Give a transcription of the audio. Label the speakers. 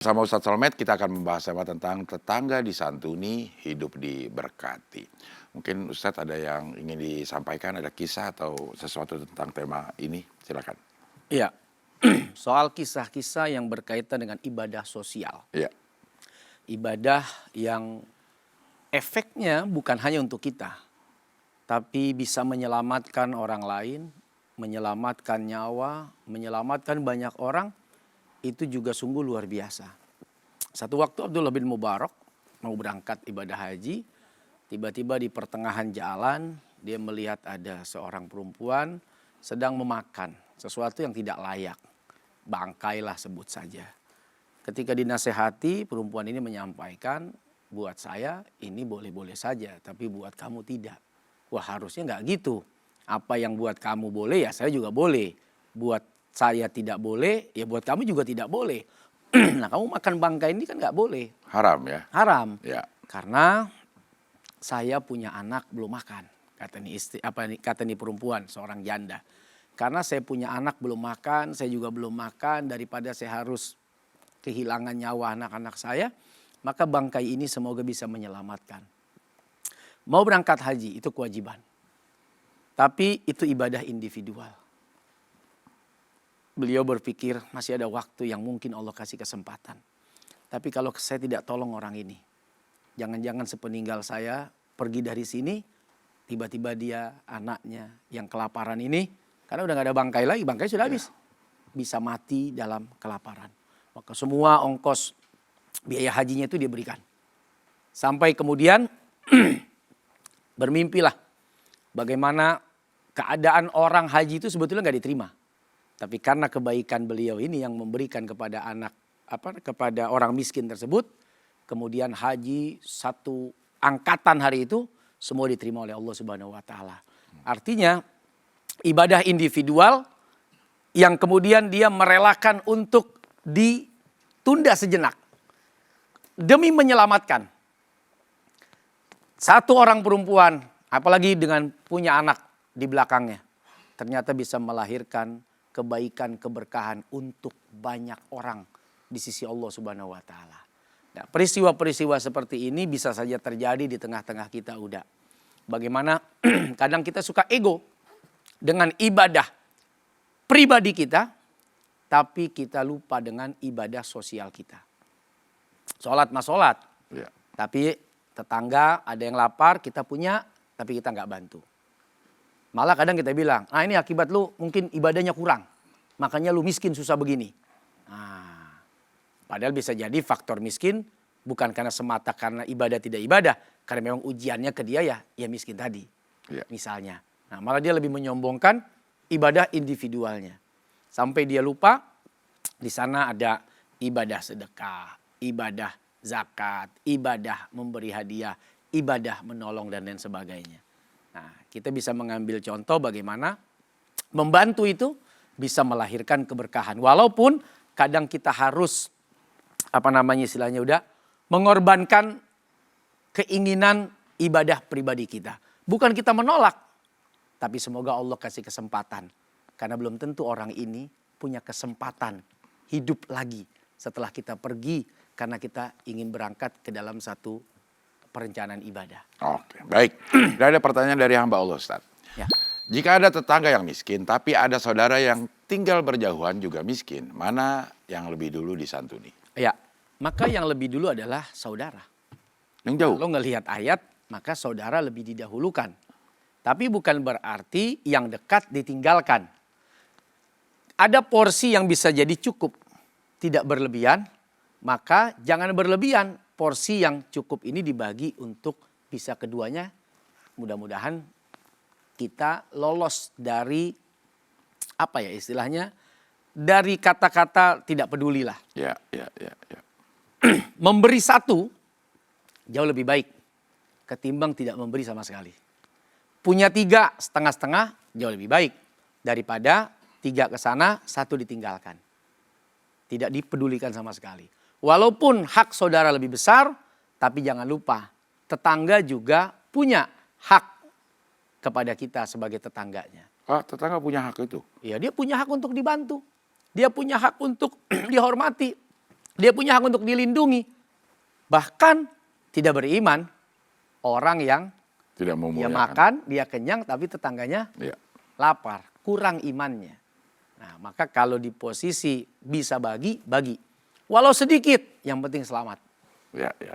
Speaker 1: Sama Ustadz Solmed kita akan membahas tema tentang tetangga disantuni, hidup diberkati. Mungkin Ustadz ada yang ingin disampaikan, ada kisah atau sesuatu tentang tema ini, silakan.
Speaker 2: Iya, soal kisah-kisah yang berkaitan dengan ibadah sosial.
Speaker 1: Iya.
Speaker 2: Ibadah yang efeknya bukan hanya untuk kita, tapi bisa menyelamatkan orang lain, menyelamatkan nyawa, menyelamatkan banyak orang, itu juga sungguh luar biasa. Satu waktu Abdullah bin Mubarak mau berangkat ibadah haji, tiba-tiba di pertengahan jalan dia melihat ada seorang perempuan sedang memakan sesuatu yang tidak layak. Bangkai lah sebut saja. Ketika dinasehati, perempuan ini menyampaikan, buat saya ini boleh-boleh saja, tapi buat kamu tidak. Wah, harusnya nggak gitu. Apa yang buat kamu boleh ya saya juga boleh. Buat saya tidak boleh, ya buat kamu juga tidak boleh. Nah, kamu makan bangkai ini kan nggak boleh.
Speaker 1: Haram ya?
Speaker 2: Haram.
Speaker 1: Ya.
Speaker 2: Karena saya punya anak belum makan. Kata nih perempuan, seorang janda. Karena saya punya anak belum makan, saya juga belum makan, daripada saya harus kehilangan nyawa anak-anak saya, maka bangkai ini semoga bisa menyelamatkan. Mau berangkat haji itu kewajiban. Tapi itu ibadah individual. Beliau berpikir masih ada waktu yang mungkin Allah kasih kesempatan. Tapi kalau saya tidak tolong orang ini, jangan-jangan sepeninggal saya pergi dari sini, tiba-tiba dia anaknya yang kelaparan ini, karena udah gak ada bangkai lagi, bangkai sudah habis. Bisa mati dalam kelaparan. Maka semua ongkos biaya hajinya itu dia berikan. Sampai kemudian bermimpilah bagaimana keadaan orang haji itu sebetulnya gak diterima. Tapi karena kebaikan beliau ini yang memberikan kepada kepada orang miskin tersebut, kemudian haji satu angkatan hari itu semua diterima oleh Allah Subhanahu wa taala. Artinya ibadah individual yang kemudian dia merelakan untuk ditunda sejenak demi menyelamatkan satu orang perempuan, apalagi dengan punya anak di belakangnya, ternyata bisa melahirkan kebaikan, keberkahan untuk banyak orang di sisi Allah Subhanahu wa taala. Nah, peristiwa-peristiwa seperti ini bisa saja terjadi di tengah-tengah kita udah. Bagaimana kadang kita suka ego dengan ibadah pribadi kita, tapi kita lupa dengan ibadah sosial kita. Sholat mah sholat,
Speaker 1: Ya.
Speaker 2: tapi tetangga ada yang lapar, kita punya, tapi kita nggak bantu. Malah kadang kita bilang, ini akibat lu mungkin ibadahnya kurang. Makanya lu miskin susah begini. Nah, padahal bisa jadi faktor miskin bukan karena semata karena ibadah tidak ibadah. Karena memang ujiannya ke dia ya miskin tadi.
Speaker 1: Ya.
Speaker 2: Misalnya. Nah, malah dia lebih menyombongkan ibadah individualnya. Sampai dia lupa di sana ada ibadah sedekah, ibadah zakat, ibadah memberi hadiah, ibadah menolong dan lain sebagainya. Nah, kita bisa mengambil contoh bagaimana membantu itu bisa melahirkan keberkahan. Walaupun kadang kita harus istilahnya udah mengorbankan keinginan ibadah pribadi kita. Bukan kita menolak, tapi semoga Allah kasih kesempatan. Karena belum tentu orang ini punya kesempatan hidup lagi setelah kita pergi karena kita ingin berangkat ke dalam satu perencanaan ibadah.
Speaker 1: Oke, baik. Dan ada pertanyaan dari hamba Allah, Ustaz.
Speaker 2: Ya.
Speaker 1: Jika ada tetangga yang miskin, tapi ada saudara yang tinggal berjauhan juga miskin, mana yang lebih dulu disantuni?
Speaker 2: Ya, maka yang lebih dulu adalah saudara.
Speaker 1: Yang jauh?
Speaker 2: Kalau ngelihat ayat, maka saudara lebih didahulukan. Tapi bukan berarti yang dekat ditinggalkan. Ada porsi yang bisa jadi cukup, tidak berlebihan, maka jangan berlebihan. Porsi yang cukup ini dibagi untuk bisa keduanya. Mudah-mudahan kita lolos dari istilahnya dari kata-kata tidak peduli lah.
Speaker 1: Ya.
Speaker 2: Memberi satu jauh lebih baik ketimbang tidak memberi sama sekali. Punya 3 setengah-setengah jauh lebih baik daripada 3 ke sana, 1 ditinggalkan. Tidak dipedulikan sama sekali. Walaupun hak saudara lebih besar, tapi jangan lupa tetangga juga punya hak kepada kita sebagai tetangganya.
Speaker 1: Tetangga punya hak itu?
Speaker 2: Ya, dia punya hak untuk dibantu. Dia punya hak untuk dihormati. Dia punya hak untuk dilindungi. Bahkan tidak beriman, orang yang
Speaker 1: Tidak
Speaker 2: dia
Speaker 1: memuliakan.
Speaker 2: makan, dia kenyang, tapi tetangganya
Speaker 1: Ya.
Speaker 2: lapar, kurang imannya. Nah, maka kalau di posisi bisa bagi, bagi. Walau sedikit, yang penting selamat.
Speaker 1: Ya, ya.